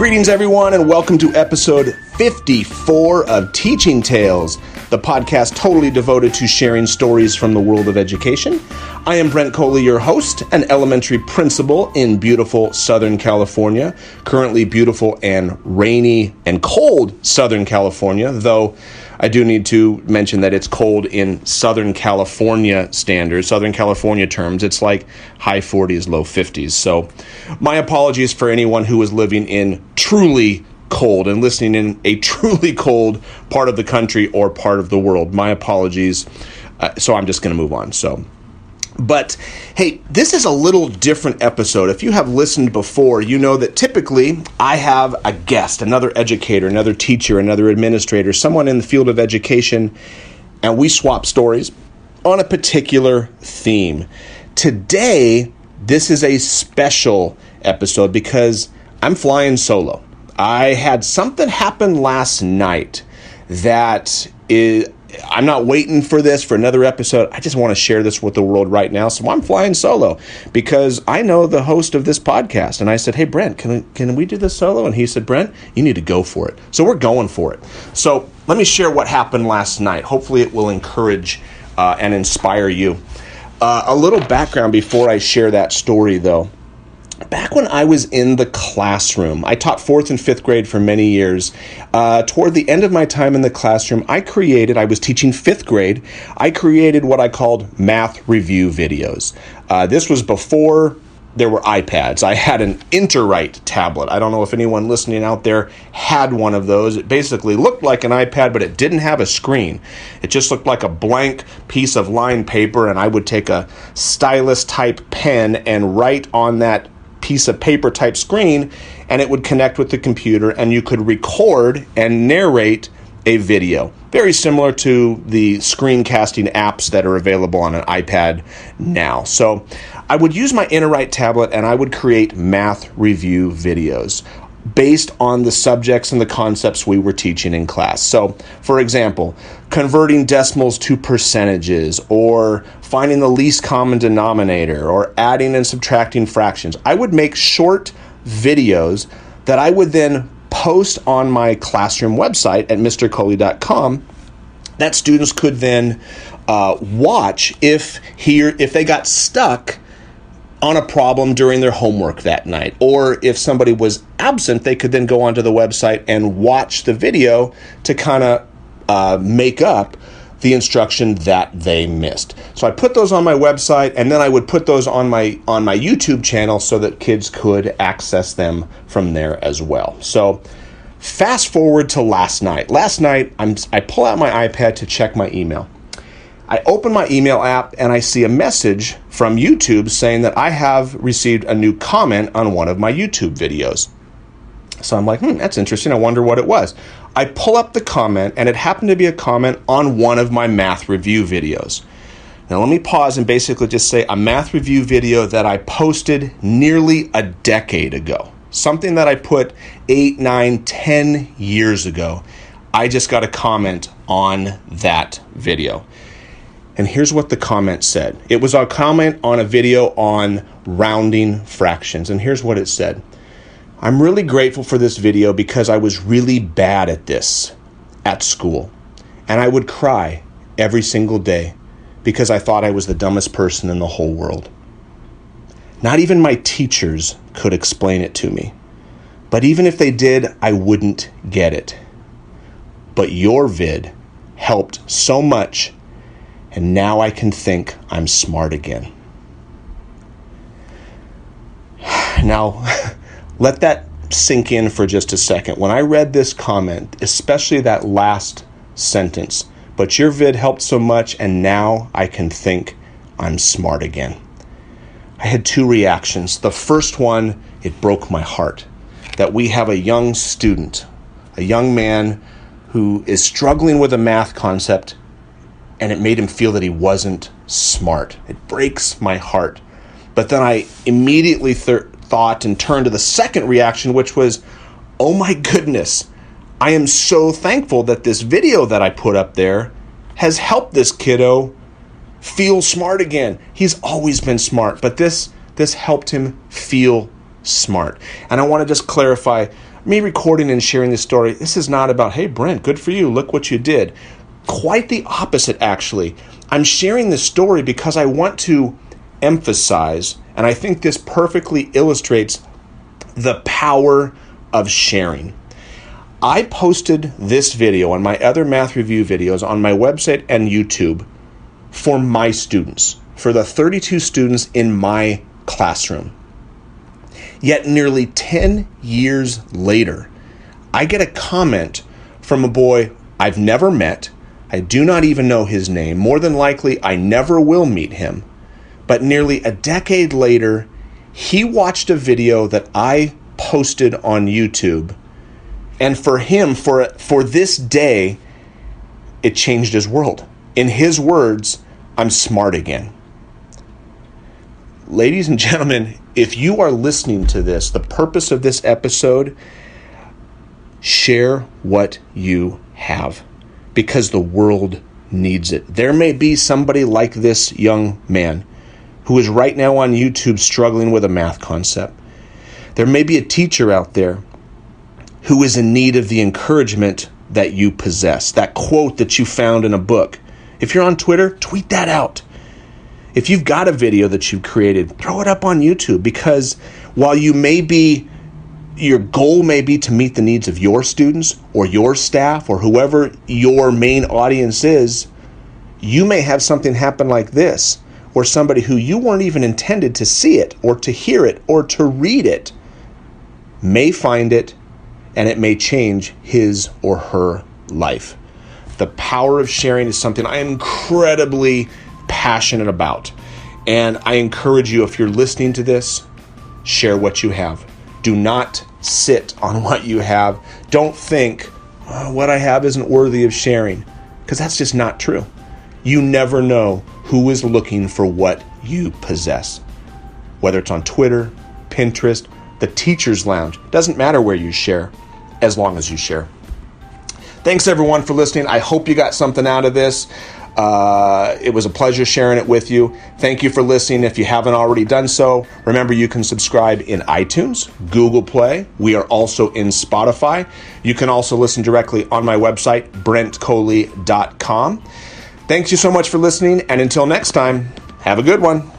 Greetings, everyone, and welcome to episode 54 of Teaching Tales, the podcast totally devoted to sharing stories from the world of education. I am Brent Coley, your host, an elementary principal in beautiful Southern California, currently beautiful and rainy and cold Southern California, though I do need to mention that it's cold in Southern California standards, Southern California terms. It's like high 40s, low 50s. So my apologies for anyone who is living in truly cold and listening in a truly cold part of the country or part of the world. My apologies. So I'm just going to move on. But hey, this is a little different episode. If you have listened before, you know that typically I have a guest, another educator, another teacher, another administrator, someone in the field of education, and we swap stories on a particular theme. Today, this is a special episode because I'm flying solo. I had something happen last night that I'm not waiting for this for another episode. I just want to share this with the world right now. So I'm flying solo because I know the host of this podcast. And I said, hey, Brent, can we do this solo? And he said, Brent, you need to go for it. So we're going for it. So let me share what happened last night. Hopefully it will encourage and inspire you. A little background before I share that story, though. Back when I was in the classroom, I taught 4th and 5th grade for many years. Toward the end of my time in the classroom, I was teaching 5th grade. I created what I called math review videos. This was before there were iPads. I had an InterWrite tablet. I don't know if anyone listening out there had one of those. It basically looked like an iPad, but it didn't have a screen. It just looked like a blank piece of lined paper, and I would take a stylus-type pen and write on that piece of paper type screen, and it would connect with the computer, and you could record and narrate a video. Very similar to the screencasting apps that are available on an iPad now. So I would use my InterWrite tablet and I would create math review videos based on the subjects and the concepts we were teaching in class. So, for example, converting decimals to percentages, or finding the least common denominator, or adding and subtracting fractions. I would make short videos that I would then post on my classroom website at mrcoley.com that students could then watch if they got stuck on a problem during their homework that night, or if somebody was absent, they could then go onto the website and watch the video to kind of make up the instruction that they missed. So I put those on my website, and then I would put those on my YouTube channel so that kids could access them from there as well. So fast forward to last night. Last night, I pull out my iPad to check my email. I open my email app and I see a message from YouTube saying that I have received a new comment on one of my YouTube videos. So I'm like, that's interesting. I wonder what it was. I pull up the comment, and it happened to be a comment on one of my math review videos. Now let me pause and basically just say a math review video that I posted nearly a decade ago. Something that I put 8, 9, 10 years ago. I just got a comment on that video. And here's what the comment said. It was a comment on a video on rounding fractions. And here's what it said. I'm really grateful for this video because I was really bad at this at school. And I would cry every single day because I thought I was the dumbest person in the whole world. Not even my teachers could explain it to me. But even if they did, I wouldn't get it. But your vid helped so much, and now I can think I'm smart again. Now, let that sink in for just a second. When I read this comment, especially that last sentence, but your vid helped so much, and now I can think I'm smart again. I had two reactions. The first one, it broke my heart that we have a young student, a young man who is struggling with a math concept, and it made him feel that he wasn't smart. It breaks my heart. But then I immediately thought and turned to the second reaction, which was, oh my goodness, I am so thankful that this video that I put up there has helped this kiddo feel smart again. He's always been smart, but this helped him feel smart. And I want to just clarify, me recording and sharing this story, this is not about, hey, Brent, good for you, look what you did. Quite the opposite, actually. I'm sharing this story because I want to emphasize, and I think this perfectly illustrates the power of sharing. I posted this video and my other math review videos on my website and YouTube for my students, for the 32 students in my classroom. Yet nearly 10 years later, I get a comment from a boy I've never met. I do not even know his name. More than likely, I never will meet him. But nearly a decade later, he watched a video that I posted on YouTube. And for him, for this day, it changed his world. In his words, I'm smart again. Ladies and gentlemen, if you are listening to this, the purpose of this episode, share what you have, because the world needs it. There may be somebody like this young man who is right now on YouTube struggling with a math concept. There may be a teacher out there who is in need of the encouragement that you possess, that quote that you found in a book. If you're on Twitter, tweet that out. If you've got a video that you've created, throw it up on YouTube, because while your goal may be to meet the needs of your students or your staff or whoever your main audience is, you may have something happen like this, or somebody who you weren't even intended to see it or to hear it or to read it may find it, and it may change his or her life. The power of sharing is something I am incredibly passionate about. And I encourage you, if you're listening to this, share what you have. Do not sit on what you have. Don't think, what I have isn't worthy of sharing, because that's just not true. You never know who is looking for what you possess. Whether it's on Twitter, Pinterest, the Teacher's Lounge, doesn't matter where you share, as long as you share. Thanks everyone for listening. I hope you got something out of this. It was a pleasure sharing it with you. Thank you for listening. If you haven't already done so, remember you can subscribe in iTunes, Google Play. We are also in Spotify. You can also listen directly on my website, brentcoley.com. Thanks you so much for listening, and until next time, have a good one.